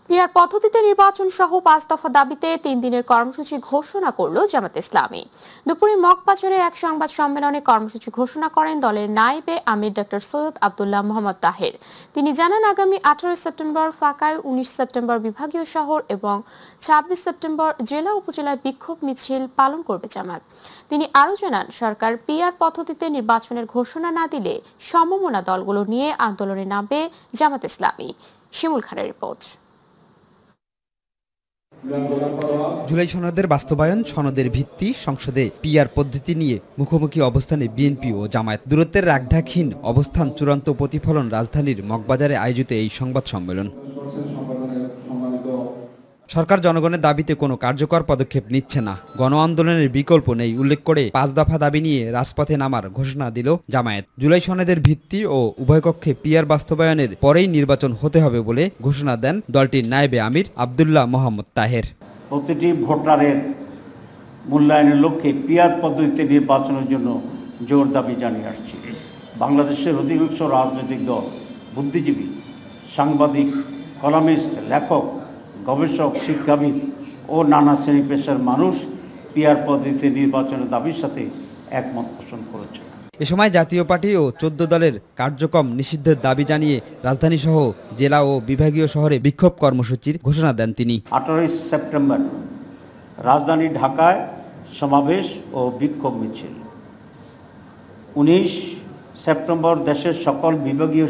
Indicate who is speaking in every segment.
Speaker 1: PR পদ্ধতিতে নির্বাচন সহ 5 দফা দাবিতে 3 দিনের কর্মসূচি ঘোষণা করল জামাত ইসলামী। দুপুরে মগবাজারে এক সংবাদ সম্মেলনে কর্মসূচি ঘোষণা করেন দলের নায়েবে আমির ডক্টর সৈয়দ আব্দুল্লাহ মোহাম্মদ তাহের। তিনি জানান, আগামী 18 সেপ্টেম্বর ফাঁকায়, 19 সেপ্টেম্বর বিভাগীয় শহর এবং 26 সেপ্টেম্বর জেলা উপজেলায় বিক্ষোভ মিছিল পালন করবে জামাত। তিনি আরও জানান, সরকার পিআর পদ্ধতিতে নির্বাচনের ঘোষণা না দিলে সমমনা দলগুলো নিয়ে আন্দোলনে নামবে জামাত ইসলামী। শিমুল খানের রিপোর্ট।
Speaker 2: জুলাই সনদের বাস্তবায়ন, সনদের ভিত্তি, সংসদে পিআর পদ্ধতি নিয়ে মুখোমুখি অবস্থানে বিএনপি ও জামায়াত। দূরত্বের রাগঢাকহীন অবস্থান চূড়ান্ত প্রতিফলন রাজধানীর মগবাজারে আয়োজিত এই সংবাদ সম্মেলন। সরকার জনগণের দাবিতে কোনো কার্যকর পদক্ষেপ নিচ্ছে না, গণ আন্দোলনের বিকল্প নেই উল্লেখ করে 5 দফা দাবি নিয়ে রাজপথে নামার ঘোষণা দিল জামায়াত। জুলাই সনদের ভিত্তি ও উভয়কক্ষে পিআর বাস্তবায়নের পরেই নির্বাচন হতে হবে বলে ঘোষণা দেন দলটির নায়েবে আমির আব্দুল্লাহ মোহাম্মদ তাহের।
Speaker 3: প্রতিটি ভোটারের মূল্যায়নের লক্ষ্যে পিআর পদ্ধতিতে নির্বাচনের জন্য জোর দাবি জানিয়ে আসছি। বাংলাদেশের অধিকাংশ রাজনৈতিক দল, বুদ্ধিজীবী, সাংবাদিক, কলামিস্ট, লেখক, গবেষক, শিক্ষাবিদ ও নানা শ্রেণী পেশার মানুষ পিআর পদ্ধতিতে নির্বাচনের দাবির সাথে একমত পোষণ করেছে।
Speaker 2: এ সময় জাতীয় পার্টি ও 14 দলের কার্যক্রম নিষিদ্ধের দাবি জানিয়ে রাজধানী সহ জেলা ও বিভাগীয় শহরে বিক্ষোভ কর্মসূচির ঘোষণা দেন তিনি।
Speaker 3: 18 সেপ্টেম্বর রাজধানী ঢাকায় সমাবেশ ও বিক্ষোভ মিছিল। 19 সেপ্টেম্বর দেশের সকল বিভাগীয়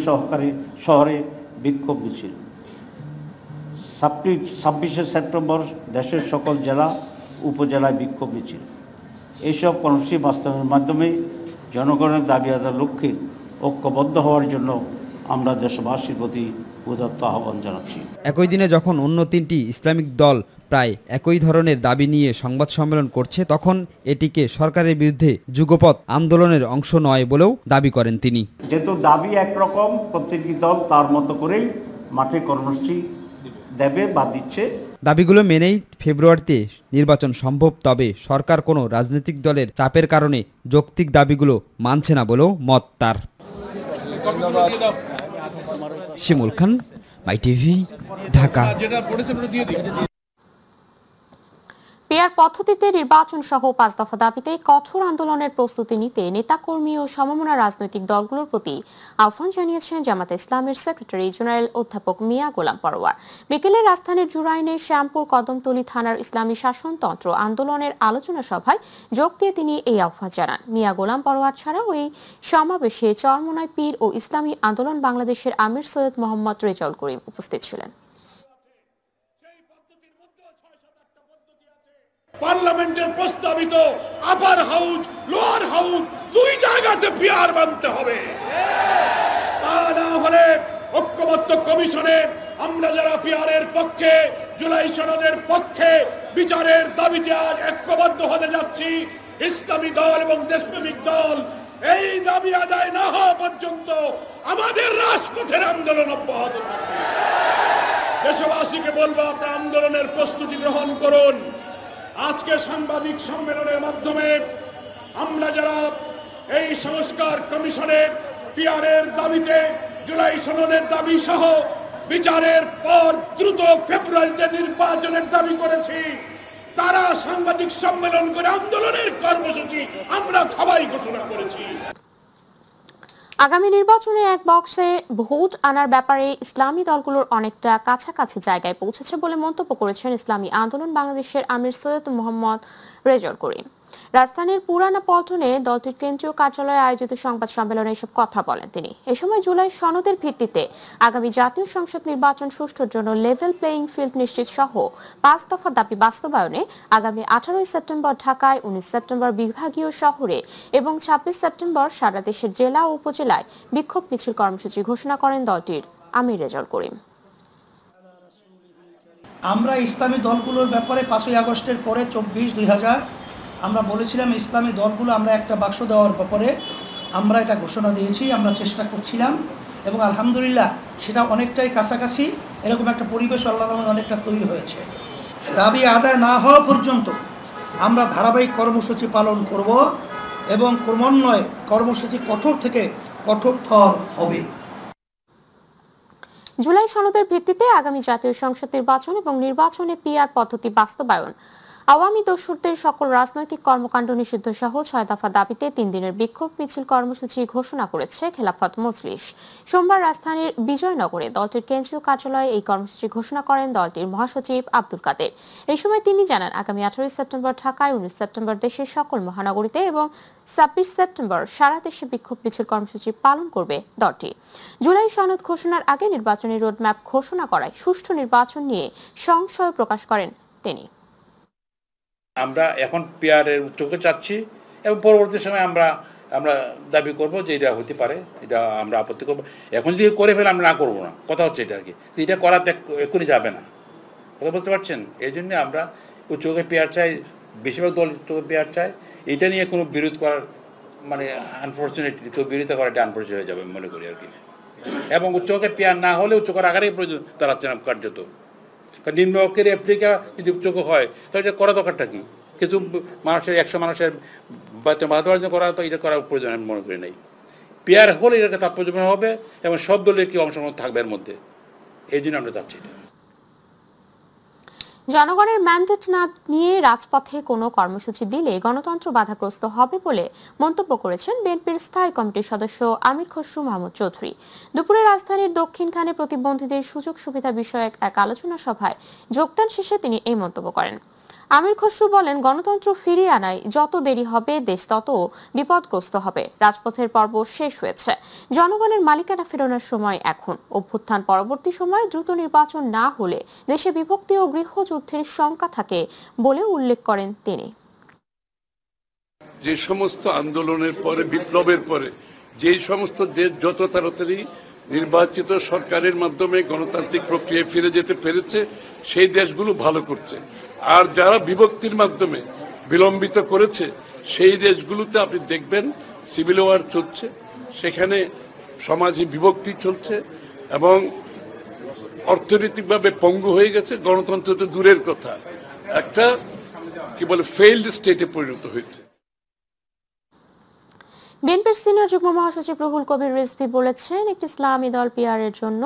Speaker 3: শহরে বিক্ষোভ মিছিল। 26 সেপ্টেম্বর দেশের সকল জেলা উপজেলায় বিক্ষোভ মিছিল। এইসব কর্মসূচি বাস্তবায়নের মাধ্যমে জনগণের দাবি আদায়ের লক্ষ্যে ঐক্যবদ্ধ হওয়ার জন্য আমরা দেশবাসীর প্রতি উদাত্ত আহ্বান জানাচ্ছি।
Speaker 2: একই দিনে যখন অন্য 3টি ইসলামিক দল প্রায় একই ধরনের দাবি নিয়ে সংবাদ সম্মেলন করছে, তখন এটিকে সরকারের বিরুদ্ধে যুগপৎ আন্দোলনের অংশ নয় বলেও দাবি করেন তিনি।
Speaker 3: যেহেতু দাবি একরকম, প্রত্যেকটি দল তার মতো করেই মাঠে কর্মসূচি দেবে বা দিচ্ছে।
Speaker 2: দাবিগুলো মেনেই ফেব্রুয়ারিতে নির্বাচন সম্ভব, তবে সরকার কোনো রাজনৈতিক দলের চাপের কারণে যৌক্তিক দাবিগুলো মানছে না বলেও মত তার। শিমুল খান, মাই টিভি, ঢাকা।
Speaker 1: পিআর পদ্ধতিতে নির্বাচন সহ 5 দফা দাবিতে কঠোর আন্দোলনের প্রস্তুতি নিতে নেতাকর্মী ও সমমনা রাজনৈতিক দলগুলোর প্রতি আহ্বান জানিয়েছেন জামাতে ইসলামের সেক্রেটারি জেনারেল অধ্যাপক মিয়া গোলাম পরোয়ার। বিকেলে রাজধানীর জুরাইনের শ্যামপুর কদমতলী থানার ইসলামী শাসনতন্ত্র আন্দোলনের আলোচনা সভায় যোগ দিয়ে তিনি এই আহ্বান জানান। মিয়া গোলাম পরোয়ার ছাড়াও এই সমাবেশে চরমোনাই পীর ও ইসলামী আন্দোলন বাংলাদেশের আমির সৈয়দ মোহাম্মদ রেজাউল করিম উপস্থিত ছিলেন।
Speaker 4: পার্লামেন্টের প্রস্তাবিত আপার হাউস, লোয়ার হাউস দুই জায়গাতে পিআর মানতে হবে। তা না হলে ঐক্যবদ্ধ কমিশনে আমরা যারা পিআরের পক্ষে, জুলাই সনদের পক্ষে বিচারের দাবিতে আজ ঐক্যবদ্ধ হতে যাচ্ছি, ইসলামী দল এবং দেশপ্রেমিক দল এই দাবি আদায় না হওয়া পর্যন্ত আমাদের রাজপথের আন্দোলন অব্যাহত থাকবে। দেশবাসীকে বলবো, আপনারা আন্দোলনের প্রস্তুতি গ্রহণ করুন। আজকে সাংবাদিক সম্মেলনের মাধ্যমে আমরা যারা এই সংস্কার কমিশনের পিআরের দাবিতে, জুলাই সনদের দাবি সহ বিচারের পর দ্রুত ফেব্রুয়ারিতে নির্বাচনের দাবি করেছি, তারা সাংবাদিক সম্মেলন করে আন্দোলনের কর্মসূচি আমরা সবাই ঘোষণা করেছি।
Speaker 1: আগামী নির্বাচনে এক বক্সে ভোট আনার ব্যাপারে ইসলামী দলগুলোর অনেকটা কাছাকাছি জায়গায় পৌঁছেছে বলে মন্তব্য করেছেন ইসলামী আন্দোলন বাংলাদেশের আমির সৈয়দ মোহাম্মদ রেজাউল করিম। রাজধানীর পুরানা পল্টনে দলটির কেন্দ্রীয় কার্যালয়ে আয়োজিত সংবাদ সম্মেলনে এসব কথা বলেন তিনি। এ সময় জুলাই সনদের ভিত্তিতে আগামী জাতীয় সংসদ নির্বাচন সুষ্ঠুর জন্য লেভেল প্লেইং ফিল্ড নিশ্চিত সহ 5 দফা দাবি বাস্তবায়নে আগামী 18 সেপ্টেম্বর ঢাকায়, 19 সেপ্টেম্বর বিভাগীয় শহরে এবং 26 সেপ্টেম্বর সারা দেশের জেলা ও উপজেলায় বিক্ষোভ মিছিল কর্মসূচি ঘোষণা করেন দলটির আমির রেজাউল করিম।
Speaker 5: আমরা ইসলামী দলগুলোর ব্যাপারে 5ই আগস্টের পরে 24/2000 আমরা বলেছিলাম ইসলামী দলগুলো আমরা একটা বাক্স দেওয়ার ব্যাপারে আমরা এটা ঘোষণা দিয়েছি, আমরা চেষ্টা করছিলাম এবং আলহামদুলিল্লাহ সেটা অনেকটাই কাছাকাছি এরকম একটা পরিবেশ আল্লাহর রহমতে অনেকটা তৈরি হয়েছে। দাবি আদায় না হওয়া পর্যন্ত আমরা ধারাবাহিক কর্মসূচি পালন করব এবং ক্রমান্বয়ে কর্মসূচি কঠোর থেকে কঠোরতর হবে।
Speaker 1: জুলাই সনদের ভিত্তিতে আগামী জাতীয় সংসদ নির্বাচন এবং নির্বাচনে পিআর পদ্ধতি বাস্তবায়ন, আওয়ামী দস্যুরদের সকল রাজনৈতিক কর্মকাণ্ড নিষিদ্ধ সহ 6 দফা দাবিতে 3 দিনের বিক্ষোভ মিছিল কর্মসূচি ঘোষণা করেছে খেলাফত মজলিস। সোমবার রাজধানীর বিজয়নগরে দলটির কেন্দ্রীয় কার্যালয়ে এই কর্মসূচি ঘোষণা করেন দলটির মহাসচিব আব্দুল কাদের। এই সময় তিনি জানান, আগামী 18 সেপ্টেম্বর ঢাকায়, 19 সেপ্টেম্বর দেশের সকল মহানগরীতে এবং 26 সেপ্টেম্বর সারা দেশে বিক্ষোভ মিছিল কর্মসূচি পালন করবে দলটি। জুলাই সনদ ঘোষণার আগে নির্বাচনী রোডম্যাপ ঘোষণা করায় সুষ্ঠু নির্বাচন নিয়ে সংশয় প্রকাশ করেন তিনি।
Speaker 6: আমরা এখন পিআরের উচ্চকে চাচ্ছি এবং পরবর্তী সময় আমরা দাবি করব যে এটা হতে পারে, এটা আমরা আপত্তি করবো। এখন যদি করে ফেলে আমরা না করবো না, কথা হচ্ছে এটা আর কি, এটা করাতে এক্ষুনি যাবে না, কথা বুঝতে পারছেন। এই জন্য আমরা উচ্চকে পিআর চাই, বেশিরভাগ দল উচ্চকে পিআর চাই। এটা নিয়ে কোনো বিরোধ করার মানে আনফর্চুনেটলি কেউ বিরোধিতা করাটা আনফর্চুনেট হয়ে যাবে মনে করি আর কি। এবং উচ্চকে পিআর না হলে উচ্চকর আকারেই প্রয়োজন দাঁড়াচ্ছে না কার্যত। কারণ নিম্ন অক্ষের অ্যাপ্লিকা যদি উচ্চক হয় তাহলে এটা করা দরকারটা কি? কিছু মানুষের 100 মানুষের বাধ্যবাধকতা করা, তো এটা করার প্রয়োজন আমি মনে করি নাই। পিআর হলে এটাকে তাৎপর্য হবে এবং সব দলের কি অংশগ্রহণ থাকবে এর মধ্যে, এই জন্য আমরা চাচ্ছি।
Speaker 1: জনগণের ম্যান্ডেট না নিয়ে রাজপথে কোনো কর্মসূচি দিলে গণতন্ত্র বাধাগ্রস্ত হবে বলে মন্তব্য করেছেন বিএনপির স্থায়ী কমিটির সদস্য আমির খসরু মাহমুদ চৌধুরী। দুপুরে রাজধানীর দক্ষিণখানে প্রতিবন্ধীদের সুযোগ সুবিধা বিষয়ক এক আলোচনা সভায় যোগদান শেষে তিনি এই মন্তব্য করেন। আমির খসরু বলেন, গণতন্ত্র ফিরিয়ে আনায় যত দেরি হবে দেশ তত বিপদগ্রস্ত হবে। রাজপথের পর্ব শেষ হয়েছে, জনগণের মালিকানা ফেরানোর সময় এখন। অভ্যুত্থান পরবর্তী সময় দ্রুত নির্বাচন না হলে দেশে বিভক্তি ও গৃহযুদ্ধের শঙ্কা থাকে বলে উল্লেখ করেন তিনি।
Speaker 7: যে সমস্ত আন্দোলনের পরে, বিপ্লবের পরে যে সমস্ত দেশ যত তাড়াতাড়ি নির্বাচিত সরকারের মাধ্যমে গণতান্ত্রিক প্রক্রিয়ায় ফিরে যেতে পেরেছে সেই দেশগুলো ভালো করছে। আর যারা বিভক্তির মাধ্যমে বিলম্বিত করেছে সেই দেশগুলোতে আপনি দেখবেন সিভিল ওয়ার চলছে, সেখানে সমাজে বিভক্তি চলছে এবং অর্থনৈতিকভাবে পঙ্গু হয়ে গেছে। গণতন্ত্র তো দূরের কথা, একটা কি বলে ফেইল্ড স্টেটে পরিণত হয়েছে।
Speaker 1: বিএনপির সিনিয়র যুগ্ম মহাসচিব রুহুল কবির রিজভী বলেছেন, একটি ইসলামী দল পিআর এর জন্য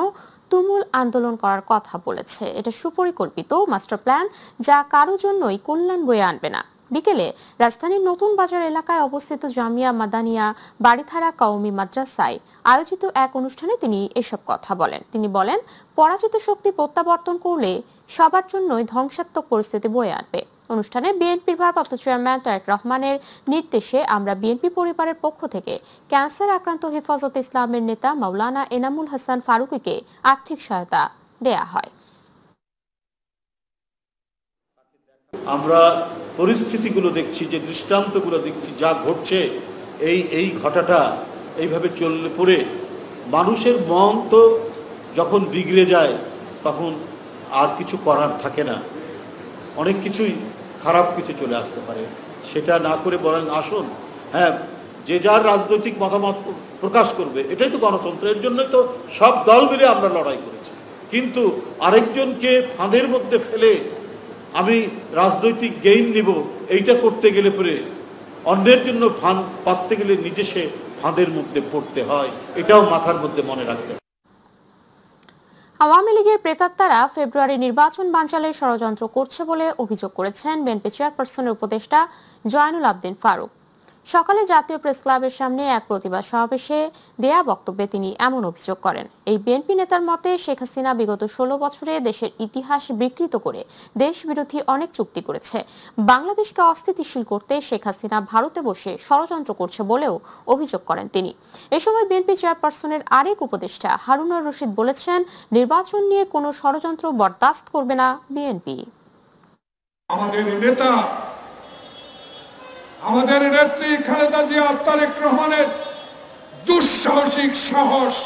Speaker 1: তুমুল আন্দোলন করার কথা বলেছে। এটা সুপরিকল্পিত মাস্টার প্ল্যান, যা কারো জন্যই কল্যাণ বয়ে আনবে না। বিকেলে রাজধানীর নতুন বাজার এলাকায় অবস্থিত জামিয়া মাদানিয়া বাড়িথারা কওমি মাদ্রাসায় আয়োজিত এক অনুষ্ঠানে তিনি এসব কথা বলেন। তিনি বলেন, পরাজিত শক্তি প্রত্যাবর্তন করলে সবার জন্যই ধ্বংসাত্মক পরিস্থিতি বয়ে আনবে। অনুষ্ঠানে বিএনপির ভারপ্রাপ্ত চেয়ারম্যান তারেক রহমানের নির্দেশে আমরা বিএনপি পরিবারের পক্ষ থেকে ক্যান্সার আক্রান্ত হেফাজতে ইসলামের নেতা মাওলানা এনামুল হাসান ফারুকীকে আর্থিক সহায়তা দেয়া হয়।
Speaker 8: আমরা পরিস্থিতিগুলো দেখছি, যে দৃষ্টান্তগুলো দেখছি, যা ঘটছে, এই ঘটাটা এইভাবে চললে পরে মানুষের মন তো যখন বিগড়ে যায় তখন আর কিছু করার থাকে না, অনেক কিছুই খারাপ কিছু চলে আসতে পারে। সেটা না করে বলেন আসুন, হ্যাঁ, যে যার রাজনৈতিক মতামত প্রকাশ করবে, এটাই তো গণতন্ত্র। এর জন্য তো সব দল মিলে আমরা লড়াই করেছি। কিন্তু আরেকজনকে ফাঁদের মধ্যে ফেলে আমি রাজনৈতিক গেইন নিব, এইটা করতে গেলে পরে অন্যের জন্য ফাঁদ পাততে গেলে নিজে সে ফাঁদের মধ্যে পড়তে হয়, এটাও মাথার মধ্যে মনে রাখতে হয়।
Speaker 1: আওয়ামী লীগের প্রেতাত্মারা ফেব্রুয়ারি নির্বাচন বানচালের ষড়যন্ত্র করছে বলে অভিযোগ করেছেন বিএনপি চেয়ারপারসনের উপদেষ্টা জয়নুল আবদিন ফারুক। সকালে জাতীয় প্রেস ক্লাবের সামনে এক প্রতিবাদ সমাবেশে দেয়া বক্তব্যে তিনি এমন অভিযোগ করেন। এই বিএনপি নেতার মতে, শেখ হাসিনা বিগত 16 বছরে দেশের ইতিহাস বিকৃত করে দেশ বিরোধী অনেক চুক্তি করেছে। বাংলাদেশকে অস্থিতিশীল করতে শেখ হাসিনা ভারতে বসে ষড়যন্ত্র করছে বলেও অভিযোগ করেন তিনি। এ সময় বিএনপি চেয়ারপারসনের আরেক উপদেষ্টা হারুনুর রশিদ বলেছেন, নির্বাচন নিয়ে কোনো ষড়যন্ত্র বরদাস্ত করবে না বিএনপি।
Speaker 4: আমাদের নেতা, আমাদের নেত্রী খালেদা জিয়া, তারেক রহমানের দুঃসাহসিক সাহস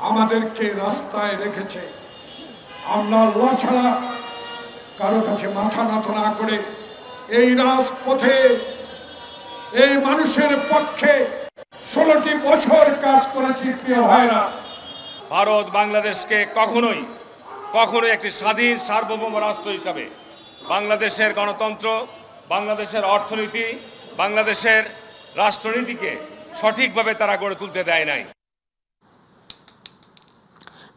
Speaker 4: আমাদেরকে রাস্তায় রেখেছে। আমরা আল্লাহ ছাড়া কারো কাছে মাথা নত না করে এই রাজপথে এই মানুষের পক্ষে 16টি বছর কাজ করেছি। প্রিয় ভাইরা,
Speaker 9: ভারত বাংলাদেশকে কখনোই একটি স্বাধীন সার্বভৌম রাষ্ট্র হিসাবে বাংলাদেশের গণতন্ত্র, বাংলাদেশের অর্থনীতি, বাংলাদেশের রাষ্ট্রনীতিকে সঠিকভাবে তারা গড়ে তুলতে দেয় নাই।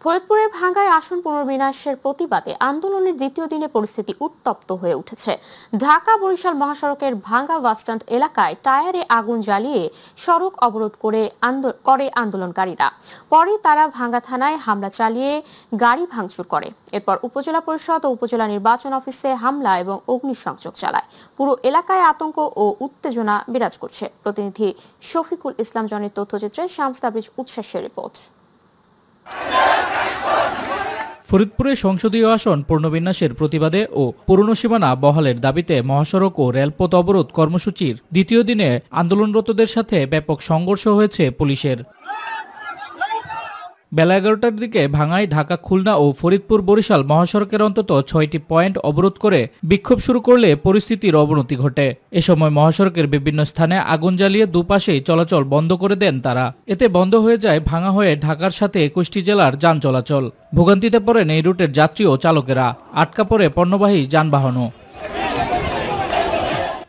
Speaker 1: ফরিদপুরে ভাঙ্গায় আসন পুনর্বিন্যাসের প্রতিবাদে আন্দোলনের দ্বিতীয় দিনে পরিস্থিতি উত্তপ্ত হয়ে উঠেছে। ঢাকা বরিশাল মহাসড়কের ভাঙ্গা বাসস্ট্যান্ড এলাকায় টায়ারে আগুন জ্বালিয়ে সড়ক অবরোধ করে আন্দোলনকারীরা। পরে তারা ভাঙ্গা থানায় হামলা চালিয়ে গাড়ি ভাঙচুর করে। এরপর উপজেলা পরিষদ ও উপজেলা নির্বাচন অফিসে হামলা এবং অগ্নিসংযোগ চালায়। পুরো এলাকায় আতঙ্ক ও উত্তেজনা বিরাজ করছে। প্রতিনিধি শফিকুল ইসলাম জনের তথ্যচিত্রে শামস তাবরিজ উচ্ছ্বাসের রিপোর্ট।
Speaker 10: ফরিদপুরে সংসদীয় আসন পুনর্বিন্যাসের প্রতিবাদে ও পুরনো সীমানা বহালের দাবিতে মহাসড়ক ও রেলপথ অবরোধ কর্মসূচির দ্বিতীয় দিনে আন্দোলনরতদের সাথে ব্যাপক সংঘর্ষ হয়েছে পুলিশের। বেলা 11টার দিকে ভাঙ্গায় ঢাকা খুলনা ও ফরিদপুর বরিশাল মহাসড়কের অন্তত 6টি পয়েন্ট অবরোধ করে বিক্ষোভ শুরু করলে পরিস্থিতির অবনতি ঘটে। এ সময় মহাসড়কের বিভিন্ন স্থানে আগুন জ্বালিয়ে দুপাশেই চলাচল বন্ধ করে দেন তারা। এতে বন্ধ হয়ে যায় ভাঙ্গা হয়ে ঢাকার সাথে 21টি জেলার যান চলাচল। ভোগান্তিতে পড়েন এই রুটের যাত্রী ও চালকেরা। আটকা পড়ে পণ্যবাহী যানবাহনও।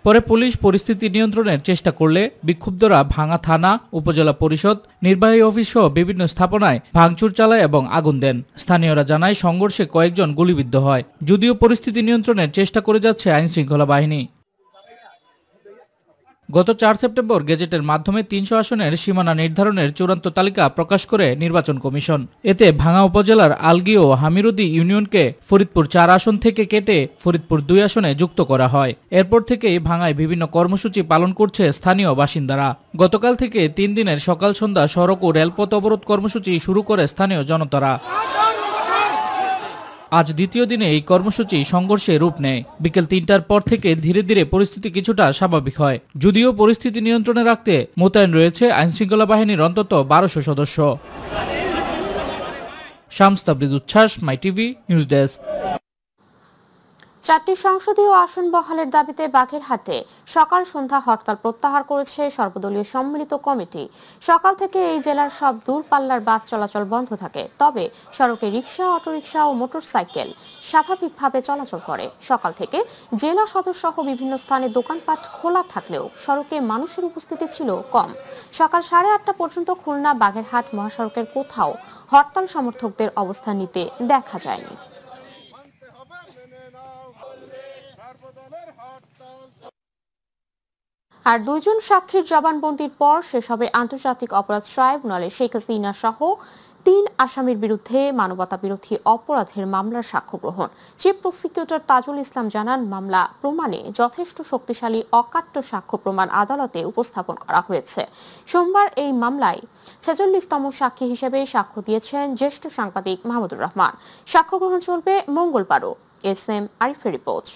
Speaker 10: পরে পুলিশ পরিস্থিতি নিয়ন্ত্রণের চেষ্টা করলে বিক্ষুব্ধরা ভাঙ্গা থানা, উপজেলা পরিষদ, নির্বাহী অফিস সহ বিভিন্ন স্থাপনায় ভাঙচুর চালায় এবং আগুন দেন। স্থানীয়রা জানায় সংঘর্ষে কয়েকজন গুলিবিদ্ধ হয়। যদিও পরিস্থিতি নিয়ন্ত্রণের চেষ্টা করে যাচ্ছে আইনশৃঙ্খলা বাহিনী। গত 4 সেপ্টেম্বর গেজেটের মাধ্যমে 300 আসনের সীমানা নির্ধারণের চূড়ান্ত তালিকা প্রকাশ করে নির্বাচন কমিশন। এতে ভাঙ্গা উপজেলার আলগী ও হামিরুদি ইউনিয়নকে ফরিদপুর 4 আসন থেকে কেটে ফরিদপুর 2 আসনে যুক্ত করা হয়। এরপর থেকেই ভাঙ্গায় বিভিন্ন কর্মসূচি পালন করছে স্থানীয় বাসিন্দারা। গতকাল থেকে 3 দিনের সকাল সন্ধ্যা সড়ক ও রেলপথ অবরোধ কর্মসূচি শুরু করে স্থানীয় জনতারা। আজ দ্বিতীয় দিনে এই কর্মসূচি সংঘর্ষে রূপ নেয়। বিকেল 3টার পর থেকে ধীরে ধীরে পরিস্থিতি কিছুটা স্বাভাবিক হয়। যদিও পরিস্থিতি নিয়ন্ত্রণে রাখতে মোতায়েন রয়েছে আইনশৃঙ্খলা বাহিনীর অন্তত 1200 সদস্য। শামস তাবরিজ উচ্ছ্বাস, মাই টিভি নিউজ ডেস্ক।
Speaker 1: 4টি সংসদীয় আসন বহালের দাবিতে বাগেরহাটে সকাল সন্ধ্যা হরতাল প্রত্যাহার করেছে সর্বদলীয় সম্মিলিত কমিটি। সকাল থেকে এই জেলার সব দূরপাল্লার বাস চলাচল বন্ধ থাকে, তবে সড়কে রিকশা, অটোরিকশা ও মোটরসাইকেল স্বাভাবিকভাবে চলাচল করে। সকাল থেকে জেলা সদর সহ বিভিন্ন স্থানে দোকানপাট খোলা থাকলেও সড়কে মানুষের উপস্থিতি ছিল কম। সকাল 8:30 পর্যন্ত খুলনা বাগেরহাট মহাসড়কের কোথাও হরতাল সমর্থকদের অবস্থান নিতে দেখা যায়নি। আর 2 জন সাক্ষীর জবানবন্দির পর শেষ হবে আন্তর্জাতিক অপরাধ ট্রাইব্যুনালে শেখ হাসিনা সহ 3 আসামির বিরুদ্ধে মানবতা বিরোধী অপরাধের মামলার সাক্ষ্য গ্রহণ। চিফ প্রসিকিউটর তাজুল ইসলাম জানান, মামলা প্রমাণে যথেষ্ট শক্তিশালী অকাট্য সাক্ষ্য প্রমাণ আদালতে উপস্থাপন করা হয়েছে। সোমবার এই মামলায় 46তম সাক্ষী হিসেবে সাক্ষ্য দিয়েছেন জ্যেষ্ঠ সাংবাদিক মাহমুদুর রহমান। সাক্ষ্য গ্রহণ চলবে মঙ্গলবারও। SM আরিফের রিপোর্ট।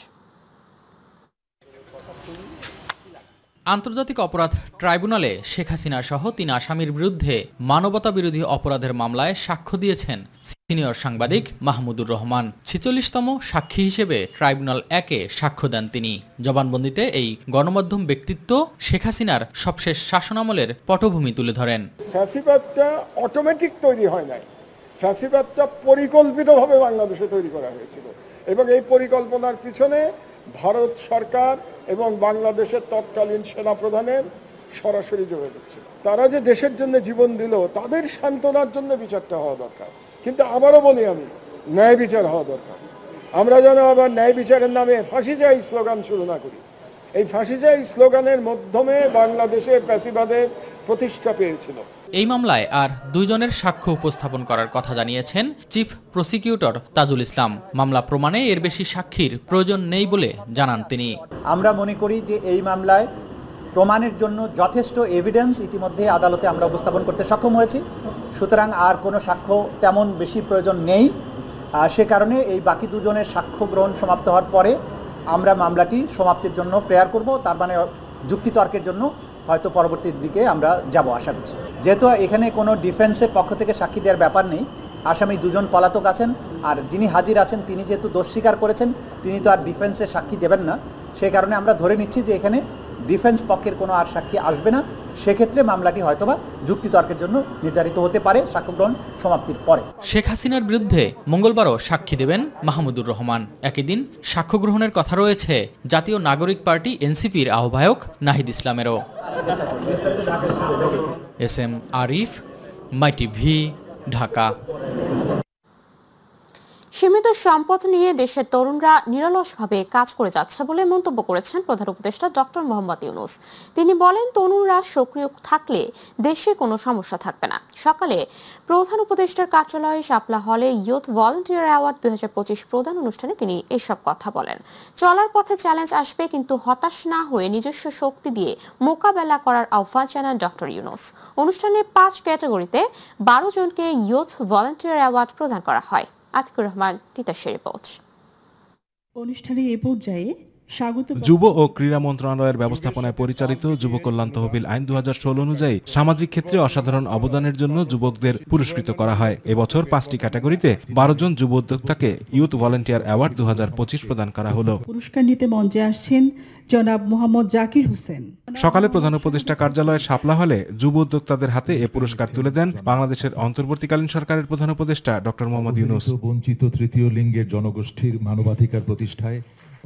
Speaker 10: আন্তর্জাতিক অপরাধ ট্রাইব্যুনালে শেখ হাসিনা সহ 3 আসামির বিরুদ্ধে মানবতা বিরোধী অপরাধের মামলায় সাক্ষ্য দিয়েছেন সিনিয়র সাংবাদিক মাহমুদুর রহমান। 46তম সাক্ষী হিসেবে ট্রাইব্যুনাল 1-এ সাক্ষ্য দেন তিনি। জবানবন্দিতে এই গণমাধ্যম ব্যক্তিত্ব শেখ হাসিনার সবশেষ শাসনামলের পটভূমি তুলে ধরেন।
Speaker 11: ফ্যাসিবাদটা অটোমেটিক তৈরি হয় নাই, ফ্যাসিবাদটা পরিকল্পিতভাবে বাংলাদেশে তৈরি করা হয়েছিল এবং এই পরিকল্পনার পিছনে ভারত সরকার এবং বাংলাদেশের তৎকালীন সেনাপ্রধানের সরাসরি যোগাযোগ ছিল। তারা যে দেশের জন্য জীবন দিল, তাদের সান্ত্বনার জন্য বিচারটা হওয়া দরকার। কিন্তু আবারও বলি, আমি ন্যায় বিচার হওয়া দরকার। আমরা যেন আবার ন্যায় বিচারের নামে ফাঁসি চাই স্লোগান শুরু না করি। এই ফাঁসি চাই স্লোগানের মাধ্যমে বাংলাদেশে ফ্যাসিবাদের প্রতিষ্ঠা পেয়েছিল।
Speaker 10: এই মামলায় আর 2 জনের সাক্ষ্য উপস্থাপন করার কথা জানিয়েছেন চিফ প্রসিকিউটর তাজুল ইসলাম। মামলা প্রমাণে এর বেশি সাক্ষীর প্রয়োজন নেই বলে জানান তিনি।
Speaker 12: আমরা মনে করি যে এই মামলায় প্রমাণের জন্য যথেষ্ট এভিডেন্স ইতিমধ্যে আদালতে আমরা উপস্থাপন করতে সক্ষম হয়েছি। সুতরাং আর কোনো সাক্ষ্য তেমন বেশি প্রয়োজন নেই। সে কারণে এই বাকি 2 জনের সাক্ষ্য গ্রহণ সমাপ্ত হওয়ার পরে আমরা মামলাটি সমাপ্তির জন্য প্রেয়ার করব। তার মানে যুক্তিতর্কের জন্য হয়তো পরবর্তীর দিকে আমরা যাব আশা করছি। যেহেতু এখানে কোনো ডিফেন্সের পক্ষ থেকে সাক্ষী দেওয়ার ব্যাপার নেই, আসামি 2 জন পলাতক আছেন, আর যিনি হাজির আছেন তিনি যেহেতু দোষ স্বীকার করেছেন, তিনি তো আর ডিফেন্সের সাক্ষী দেবেন না। সেই কারণে আমরা ধরে নিচ্ছি যে এখানে ডিফেন্স পক্ষের কোনো আর সাক্ষী আসবে না। সেক্ষেত্রে মামলাটি হয়তোবা যুক্তিতর্কের জন্য নির্ধারিত হতে পারে সাক্ষ্য গ্রহণ সমাপ্তির পরে।
Speaker 10: শেখ হাসিনার বিরুদ্ধে মঙ্গলবারও সাক্ষী দেবেন মাহমুদুর রহমান। একই দিন সাক্ষ্য গ্রহণের কথা রয়েছে জাতীয় নাগরিক পার্টি NCPর আহ্বায়ক নাহিদ ইসলামেরও। SM আরিফ, মাই টিভি, ঢাকা।
Speaker 1: সীমিত সম্পদ নিয়ে দেশের তরুণরা নিরলসভাবে কাজ করে যাচ্ছে বলে মন্তব্য করেছেন প্রধান উপদেষ্টা ডক্টর মোহাম্মদ ইউনূস। তিনি বলেন, তরুণরা সক্রিয় থাকলে দেশে কোনো সমস্যা থাকবে না। সকালে প্রধান উপদেষ্টার কার্যালয়ে শাপলা হলে ইয়ুথ ভলান্টিয়ার অ্যাওয়ার্ড 2025 প্রদান অনুষ্ঠানে তিনি এসব কথা বলেন। চলার পথে চ্যালেঞ্জ আসবে, কিন্তু হতাশ না হয়ে নিজস্ব শক্তি দিয়ে মোকাবেলা করার আহ্বান জানান ডক্টর ইউনূস। অনুষ্ঠানে 5 ক্যাটাগরিতে 12 জনকে ইয়ুথ ভলান্টিয়ার অ্যাওয়ার্ড প্রদান করা হয়। আতিকুর রহমান, তিতাসের রিপোর্ট।
Speaker 13: অনুষ্ঠানে এ পর্যায়ে
Speaker 14: যুব ও ক্রীড়া মন্ত্রণালয়ের ব্যবস্থাপনায় পরিচালিত যুব কল্যাণ তহবিল আইন 2016 অনুযায়ী সামাজিক ক্ষেত্রে অসাধারণ অবদানের জন্য যুবকদের পুরস্কৃত করা হয়। এবছর 5টি ক্যাটাগরিতে 12 জন যুব উদ্যোক্তাকে ইউথ ভলান্টিয়ার অ্যাওয়ার্ড 2025 প্রদান করা হলো।
Speaker 13: পুরস্কার নিতে মঞ্চে আসছেন জনাব মোহাম্মদ জাকির হোসেন।
Speaker 14: সকালে প্রধান উপদেষ্টা কার্যালয়ের শাপলা হলে যুব উদ্যোক্তাদের হাতে এ পুরস্কার তুলে দেন বাংলাদেশের অন্তর্বর্তীকালীন সরকারের প্রধান উপদেষ্টা ডক্টর মোহাম্মদ ইউনূস।
Speaker 15: বঞ্চিত তৃতীয় লিঙ্গের জনগোষ্ঠীর মানবাধিকার প্রতিষ্ঠায়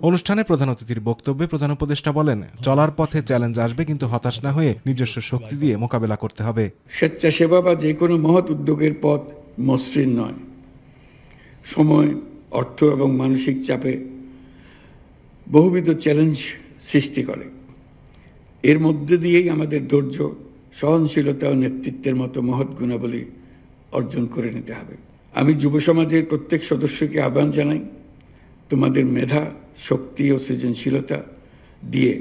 Speaker 14: অনুষ্ঠানে প্রধান অতিথির বক্তব্যে প্রধান উপদেষ্টা বলেন, চলার পথে চ্যালেঞ্জ আসবে, কিন্তু হতাশ না হয়ে নিজস্ব শক্তি দিয়ে মোকাবেলা করতে হবে।
Speaker 16: স্বেচ্ছাসেবা বা যে কোনো মহৎ উদ্যোগের পথ মসৃণ নয়। সময়, অর্থ এবং মানসিক চাপে বহুবিধ চ্যালেঞ্জ সৃষ্টি করে। এর মধ্যে দিয়েই আমাদের ধৈর্য, সহনশীলতা ও নেতৃত্বের মতো মহৎ গুণাবলী অর্জন করে নিতে হবে। আমি যুব সমাজের প্রত্যেক সদস্যকে আহ্বান জানাই, তোমাদের মেধা, শক্তি ও সৃজনশীলতা দিয়ে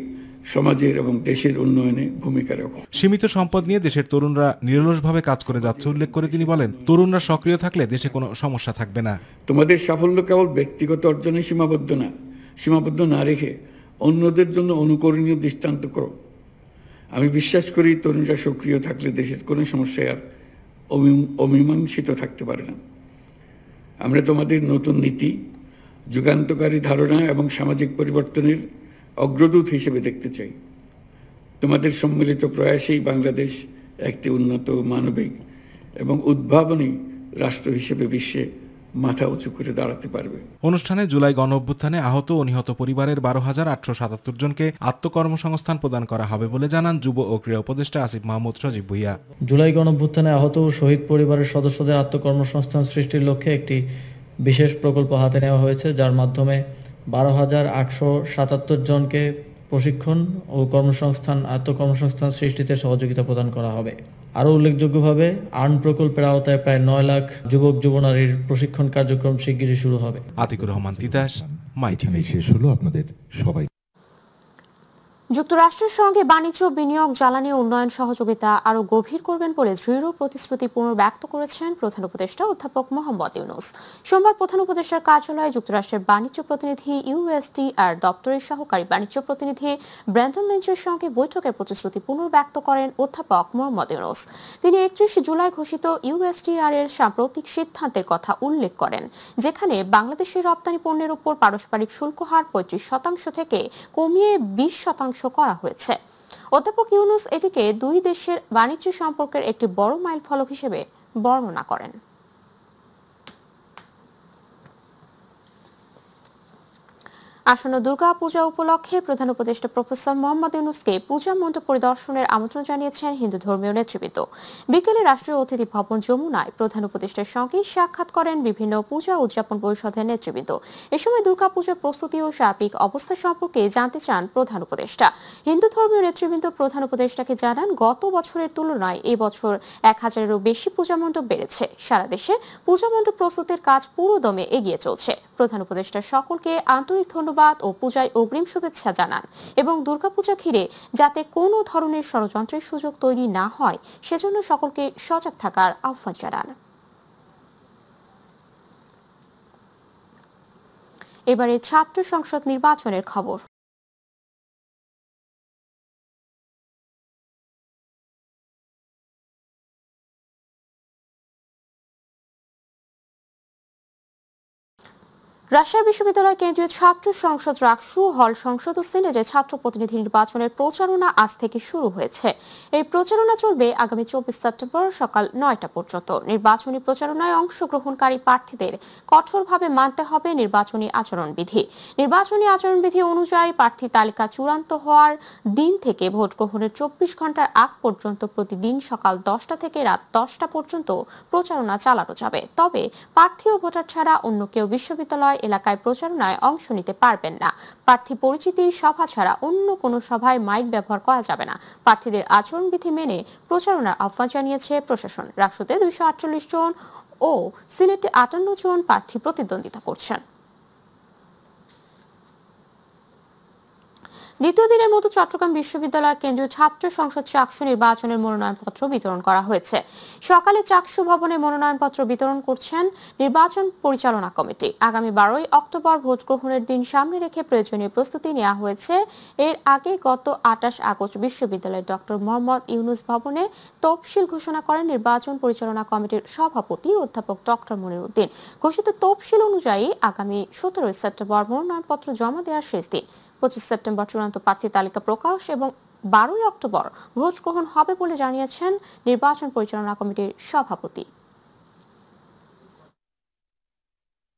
Speaker 16: সমাজের এবং দেশের উন্নয়নে ভূমিকা রাখো।
Speaker 14: সীমিত সম্পদ নিয়ে দেশের তরুণরা নিরলসভাবে কাজ করে যাচ্ছে উল্লেখ করে তিনি বলেন, তরুণরা সক্রিয় থাকলে দেশে কোনো সমস্যা থাকবে না।
Speaker 16: তোমাদের সাফল্য কেবল ব্যক্তিগত অর্জনে সীমাবদ্ধ না রেখে অন্যদের জন্য অনুকরণীয় দৃষ্টান্ত করো। আমি বিশ্বাস করি, তরুণরা সক্রিয় থাকলে দেশের কোনো সমস্যায় আর অমীমাংসিত থাকতে পারে না। আমরা তোমাদের নতুন নীতি, যুগান্তকারী ধারণা এবং সামাজিক পরিবর্তনের অগ্রদূত হিসেবে দেখতে চাই। তোমাদের সম্মিলিত প্রয়াসেই বাংলাদেশ একটি উন্নত, মানবিক এবং উদ্ভাবনী রাষ্ট্র হিসেবে বিশ্বে মাথা উঁচু করে দাঁড়াতে পারবে।
Speaker 14: অনুষ্ঠানে জুলাই গণ অভ্যুত্থানে আহত ও নিহত পরিবারের 12,877 জনকে আত্মকর্মসংস্থান প্রদান করা হবে বলে জানান যুব ও ক্রীড়া উপদেষ্টা আসিফ মাহমুদ সজীব ভুইয়া।
Speaker 17: জুলাই গণ অভ্যুত্থানে আহত ও শহীদ পরিবারের সদস্যদের আত্মকর্মসংস্থান সৃষ্টির লক্ষ্যে একটি বিশেষ প্রকল্প হাতে নেওয়া হয়েছে, যার মাধ্যমে 12,877 জনকে প্রশিক্ষণ ও আত্মকর্মসংস্থান সৃষ্টিতে সহযোগিতা প্রদান করা হবে। আরও উল্লেখযোগ্যভাবে আর্ন প্রকল্পের আওতায় প্রায় 9 লাখ যুবক যুবনারীর প্রশিক্ষণ কার্যক্রম শিগগিরই শুরু হবে।
Speaker 14: আতিকুর রহমান, তিতাস, মাই টিভি।
Speaker 15: শেষ হলো আপনাদের সবাই।
Speaker 1: যুক্তরাষ্ট্রের সঙ্গে বাণিজ্য, বিনিয়োগ, জ্বালানি উন্নয়ন সহযোগিতা আরও গভীর করবেন বলে দৃঢ় প্রতিশ্রুতি পুনর্ব্যক্ত করেছেন প্রধান উপদেষ্টা অধ্যাপক মোহাম্মদ ইউনূস। সোমবার প্রধান উপদেষ্টার কার্যালয়ে যুক্তরাষ্ট্রের বাণিজ্য প্রতিনিধি ইউএসটিআর দপ্তরের সহকারী বাণিজ্য প্রতিনিধি ব্র্যান্ডন লিঞ্চের সঙ্গে বৈঠকের প্রতিশ্রুতি পুনর্ব্যক্ত করেন অধ্যাপক মোহাম্মদ ইউনূস। তিনি 31 জুলাই ঘোষিত ইউএসটিআর এর সাম্প্রতিক সিদ্ধান্তের কথা উল্লেখ করেন, যেখানে বাংলাদেশের রপ্তানি পণ্যের উপর পারস্পরিক শুল্ক হার 35% থেকে কমিয়ে 20% করা হয়েছে। অধ্যাপক ইউনূস এটিকে দুই দেশের বাণিজ্য সম্পর্কের একটি বড় মাইলফলক হিসেবে বর্ণনা করেন। আসন্ন দুর্গা পূজা উপলক্ষে প্রধান উপদেষ্টা প্রফেসর মোহাম্মদ ইউনূসকে পূজা মণ্ডপ পরিদর্শনের আমন্ত্রণ জানিয়েছেন হিন্দু ধর্মীয় নেতৃবৃন্দ। বিকেলে রাষ্ট্রীয় অতিথি ভবন যমুনায় প্রধান উপদেষ্টার সঙ্গে সাক্ষাৎ করেন বিভিন্ন পূজা উদযাপন পরিষদের নেতৃবৃন্দ। এ সময় দুর্গা পূজার প্রস্তুতি ও সার্বিক অবস্থা সম্পর্কে জানতে চান প্রধান উপদেষ্টা। হিন্দু ধর্মীয় নেতৃবৃন্দ প্রধান উপদেষ্টাকে জানান, গত বছরের তুলনায় এবছর 1000-এরও বেশি পূজা মণ্ডপ বেড়েছে। সারা দেশে পূজা মণ্ডপ প্রস্তুতির কাজ পুরোদমে এগিয়ে চলছে। প্রধান উপদেষ্টা সকলকে আন্তরিক ধন্যবাদ ও পূজায় অগ্রিম শুভেচ্ছা জানান এবং দুর্গাপূজা ঘিরে যাতে কোনো ধরনের ষড়যন্ত্রের সুযোগ তৈরি না হয় সেজন্য সকলকে সজাগ থাকার আহ্বান জানান। এবারে ছাত্র সংসদ নির্বাচনের খবর। রাজশাহী বিশ্ববিদ্যালয় কেন্দ্রীয় ছাত্র সংসদ রাকসু হল সংসদ ও সিনেটে ছাত্র প্রতিনিধি নির্বাচনের প্রচারণা আজ থেকে শুরু হয়েছে। এই প্রচারণা চলবে আগামী 24 সেপ্টেম্বর সকাল 9টা পর্যন্ত। নির্বাচনী প্রচারণায় অংশগ্রহণকারী প্রার্থীদের কঠোরভাবে মানতে হবে নির্বাচনী আচরণবিধি। নির্বাচনী আচরণবিধি অনুযায়ী প্রার্থী তালিকা চূড়ান্ত হওয়ার দিন থেকে ভোট গ্রহণের 24 ঘন্টার আগ পর্যন্ত প্রতিদিন সকাল 10টা থেকে রাত 10টা পর্যন্ত প্রচারণা চালানো যাবে। তবে প্রার্থী ও ভোটার ছাড়া অন্য কেউ বিশ্ববিদ্যালয় এলাকায় প্রচারণায় অংশ নিতে পারবেন না। প্রার্থী পরিচিতির সভা ছাড়া অন্য কোনো সভায় মাইক ব্যবহার করা যাবে না। প্রার্থীদের আচরণবিধি মেনে প্রচারণার আহ্বান জানিয়েছে প্রশাসন। রাকসুতে 248 জন ও সিনেটে 58 জন প্রার্থী প্রতিদ্বন্দ্বিতা করছেন। দ্বিতীয় দিনের মতো চট্টগ্রাম বিশ্ববিদ্যালয় কেন্দ্রীয় ছাত্র সংসদ চাকসু নির্বাচনের মনোনয়নপত্র বিতরণ করা হয়েছে। সকালে চাকসু ভবনে মনোনয়নপত্র বিতরণ করছেন নির্বাচন পরিচালনা কমিটি। আগামী 12 অক্টোবর ভোট গ্রহণের দিন সামনে রেখে প্রয়োজনীয় প্রস্তুতি নেওয়া হয়েছে। এর আগে গত 28 আগস্ট বিশ্ববিদ্যালয়ের ডক্টর মোহাম্মদ ইউনুস ভবনে তফসিল ঘোষণা করেন নির্বাচন পরিচালনা কমিটির সভাপতি অধ্যাপক ডক্টর মনির উদ্দিন। ঘোষিত তফসিল অনুযায়ী আগামী 17 সেপ্টেম্বর মনোনয়নপত্র জমা দেওয়ার শেষ দিন। 25 সেপ্টেম্বর চূড়ান্ত প্রার্থী তালিকা প্রকাশ এবং 12 অক্টোবর ভোট গ্রহণ হবে বলে জানিয়েছেন নির্বাচন পরিচালনা কমিটির সভাপতি।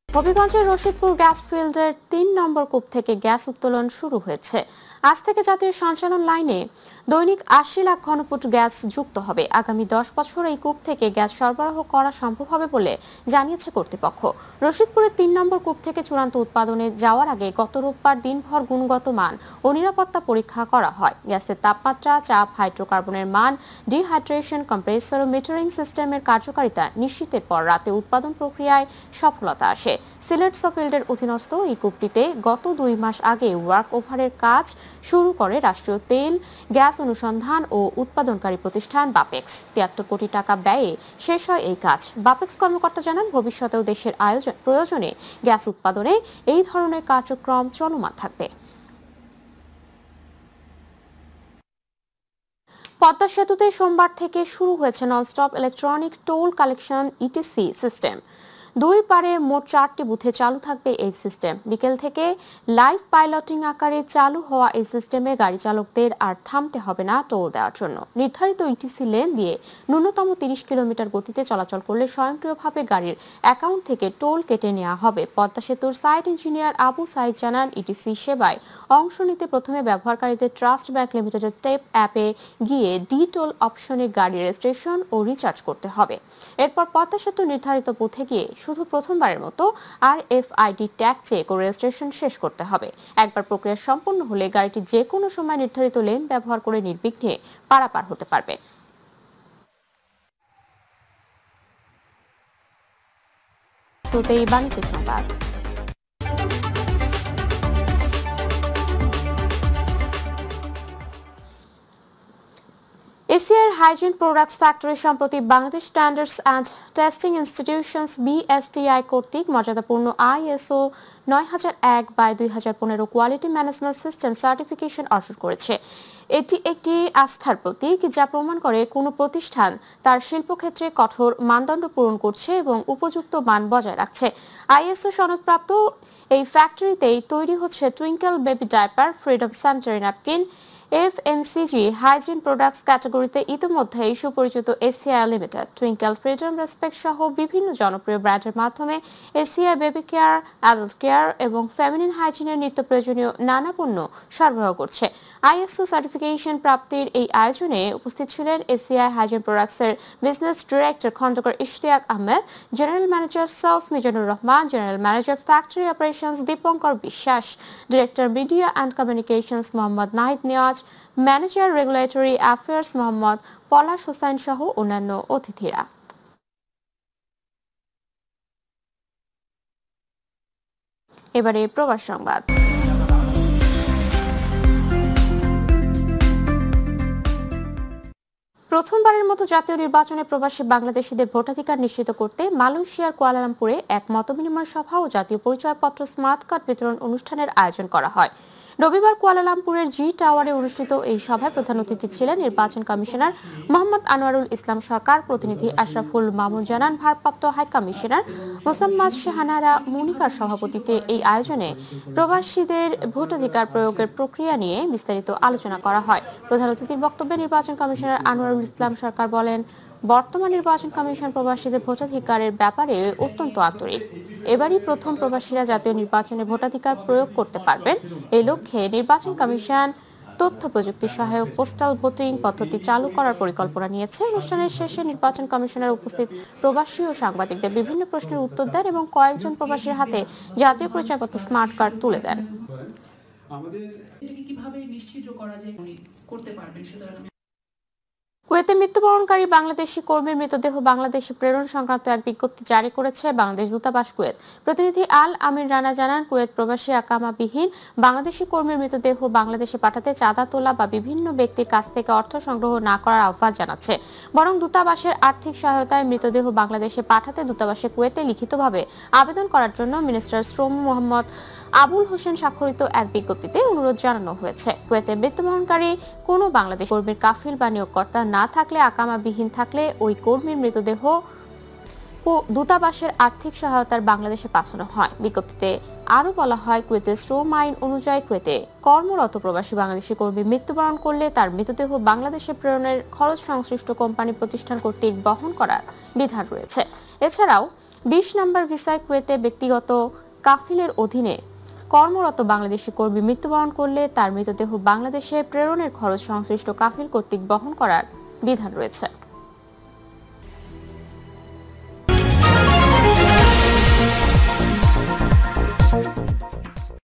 Speaker 1: হবিগঞ্জের রশিদপুর গ্যাস ফিল্ডের 3 নম্বর কূপ থেকে গ্যাস উত্তোলন শুরু হয়েছে। আজ থেকে জাতীয় সঞ্চালন লাইনে দৈনিক 80 লাখ ঘনফুট গ্যাস যুক্ত হবে। আগামী 10 বছর এই কূপ থেকে গ্যাস সরবরাহ করা সম্ভব হবে বলে জানিয়েছে কর্তৃপক্ষ। রশিদপুরের 3 নম্বর কূপ থেকে চূড়ান্ত উৎপাদনে যাওয়ার আগে গত রোববার দিনভর গুণগত মান ও নিরাপত্তা পরীক্ষা করা হয়। গ্যাসের তাপমাত্রা, চাপ, হাইড্রোকার্বনের মান, ডিহাইড্রেশন, কম্প্রেসর ও মিটারিং সিস্টেমের কার্যকারিতা নিশ্চিতের পর রাতে উৎপাদন প্রক্রিয়ায় সফলতা আসে। সিলেট সফিল্ডের অধীনস্থ এই কূপটিতে গত 2 মাস আগে ওয়ার্ক ওভারের কাজ শুরু করে রাষ্ট্রীয় তেল, গ্যাস অনুসন্ধান ও উৎপাদনকারী প্রতিষ্ঠান বাপেক্স। 73 কোটি টাকা ব্যয়ে শেষ হয় এই কাজ। বাপেক্স কর্মকর্তা জানান, ভবিষ্যতেও দেশের প্রয়োজনে গ্যাস উৎপাদনে এই ধরনের কার্যক্রম চলমান থাকবে। পদ্মা সেতুতে সোমবার থেকে শুরু হয়েছে nonstop electronic toll collection etc system. 2 পারে মোট 4টি বুথে চালু থাকবে এই সিস্টেম। বিকেল থেকে লাইভ পাইলটিং আকারে চালু হওয়া এই সিস্টেমে গাড়ি চালকদের আর থামতে হবে না টোল দেওয়ার জন্য। নির্ধারিত ইটিসি লেন দিয়ে ন্যূনতম 30 কিলোমিটার গতিতে চলাচল করলে স্বয়ংক্রিয়ভাবে গাড়ির অ্যাকাউন্ট থেকে টোল কেটে নেওয়া হবে। পদ্মা সেতুর সাইট ইঞ্জিনিয়ার আবু সাইদ জানান, ইটিসি সেবায় অংশ নিতে প্রথমে ব্যবহারকারীদের ট্রাস্ট ব্যাংক লিমিটেডের টেপ অ্যাপে গিয়ে ডি টোল অপশনে গাড়ি রেজিস্ট্রেশন ও রিচার্জ করতে হবে। এরপর পদ্মা সেতুর নির্ধারিত বুথে গিয়ে শুধু প্রথমবারের মতো RFID ট্যাগ চেক ও রেজিস্ট্রেশন শেষ করতে হবে। একবার প্রক্রিয়া সম্পন্ন হলে গাড়িটি যে কোনো সময় নির্ধারিত লেন ব্যবহার করে নির্বিঘ্নে পারাপার হতে পারবে। শুরুতেই বাণিজ্য সংবাদ। এশিয়ার হাইজিন প্রোডাক্টস ফ্যাক্টরি সম্প্রতি Bangladesh standards and testing institutions BSTI কর্তৃক মর্যাদাপূর্ণ ISO 9001/2015 quality management system certification অর্জন করেছে। এটি একটি আস্থার প্রতীক, যা প্রমাণ করে কোনো প্রতিষ্ঠান তার শিল্পক্ষেত্রে কঠোর মানদণ্ড পূরণ করছে এবং উপযুক্ত মান বজায় রাখছে। ISO সনদপ্রাপ্ত এই ফ্যাক্টরিতেই তৈরি হচ্ছে twinkle baby diaper, freedom sanitary napkin. FMCG hygiene products ক্যাটাগরিতে ইতিমধ্যেই সুপরিচিত ACI limited, twinkle, freedom, respect সহ বিভিন্ন জনপ্রিয় ব্র্যান্ডের মাধ্যমে ACI baby care, adult care এবং ফেমিনিন হাইজিনের নিত্য প্রয়োজনীয় নানা পণ্য সরবরাহ করছে। ISO সার্টিফিকেশন প্রাপ্তির এই আয়োজনে উপস্থিত ছিলেন এসিআই হাইজিন প্রোডাক্টসের business director Khandaker Ishtiaq Ahmed, general manager sales Mizanur Rahman, general manager factory operations Dipankar Biswas, director media and communications Mohammad Nahid Niaz, manager regulatory affairs Mohammad Palash Hossain সহ অন্যান্য অতিথিরা। এবারে প্রবাস সংবাদ। প্রথমবারের মতো জাতীয় নির্বাচনে প্রবাসী বাংলাদেশিদের ভোটাধিকার নিশ্চিত করতে মালয়েশিয়ার কুয়ালালামপুরে এক মতবিনিময় সভা ও জাতীয় পরিচয়পত্র স্মার্ট কার্ড বিতরণ অনুষ্ঠানের আয়োজন করা হয়। রবিবার কুয়ালালামপুরের জি টাওয়ারে অনুষ্ঠিত এই সভায় প্রধান অতিথি ছিলেন নির্বাচন কমিশনার মোহাম্মদ আনোয়ারুল ইসলাম সরকার। প্রতিনিধি আশরাফুল মামুন জানান, ভারপ্রাপ্ত হাই কমিশনার মোসাম্মদ শাহানারা মুনিকার সভাপতিত্বে এই আয়োজনে প্রবাসীদের ভোটাধিকার প্রয়োগের প্রক্রিয়া নিয়ে বিস্তারিত আলোচনা করা হয়। প্রধান অতিথির বক্তব্যে নির্বাচন কমিশনার আনোয়ারুল ইসলাম সরকার বলেন, বর্তমান নির্বাচন কমিশন প্রবাসীদের ভোটাধিকারের ব্যাপারে অত্যন্ত আন্তরিক। এবারই প্রথম প্রবাসীরা জাতীয় নির্বাচনে ভোটাধিকার প্রয়োগ করতে পারবেন। এই লক্ষ্যে নির্বাচন কমিশন তথ্য প্রযুক্তি সহায়ক পোস্টাল ভোটিং পদ্ধতি চালু করার পরিকল্পনা নিয়েছে। অনুষ্ঠানের শেষে নির্বাচন কমিশনার উপস্থিত প্রবাসী ও সাংবাদিকদের বিভিন্ন প্রশ্নের উত্তর দেন এবং কয়েকজন প্রবাসীর হাতে জাতীয় পরিচয়পত্র স্মার্ট কার্ড তুলে দেন।
Speaker 18: আমাদের কিভাবে নিশ্চিত করা যায় করতে পারবেন। সুতরাং
Speaker 1: কুয়েতে মৃত্যুবরণকারী বাংলাদেশি কর্মীর মৃতদেহ বাংলাদেশে প্রেরণ সংক্রান্ত এক বিজ্ঞপ্তি জারি করেছে বাংলাদেশ দূতাবাস কুয়েত। প্রতিনিধি আল আমির রানা জানান, কুয়েত প্রবাসী আকামাবিহীন বাংলাদেশি কর্মীর মৃতদেহ বাংলাদেশে পাঠাতে চাঁদা তোলা বা বিভিন্ন ব্যক্তির কাছ থেকে অর্থ সংগ্রহ না করার আহ্বান জানাচ্ছে, বরং দূতাবাসের আর্থিক সহায়তায় মৃতদেহ বাংলাদেশে পাঠাতে দূতাবাসে কুয়েতে লিখিতভাবে আবেদন করার জন্য মিনিস্টার শ্রম মোহাম্মদ আবুল হোসেন স্বাক্ষরিত এক বিজ্ঞপ্তিতে অনুরোধ জানানো হয়েছে। কুয়েতে মৃত্যুবরণকারী কোনো বাংলাদেশ কর্মীর কাফিল বা নিয়োগকর্তা না থাকলে, আকামাবিহীন থাকলে ওই কর্মীর মৃতদেহ দূতাবাসের আর্থিক সহায়তার বাংলাদেশে পাঠানো হয়। বিজ্ঞপ্তিতে আরো বলা হয়, কুয়েতের শ্রম আইন অনুযায়ী কুয়েতে কর্মরত প্রবাসী বাংলাদেশি কর্মী মৃত্যুবরণ করলে তার মৃতদেহ বাংলাদেশে প্রেরণের খরচ সংশ্লিষ্ট কোম্পানি প্রতিষ্ঠান কর্তৃক বহন করার বিধান রয়েছে। এছাড়াও 20 নম্বর ভিসায় কুয়েতে ব্যক্তিগত কাফিলের অধীনে কর্মরত বাংলাদেশি কর্মী মৃত্যুবরণ করলে তার মৃতদেহ বাংলাদেশে প্রেরণের খরচ সংশ্লিষ্ট কাফিল কর্তৃক বহন করার বিধান রয়েছে।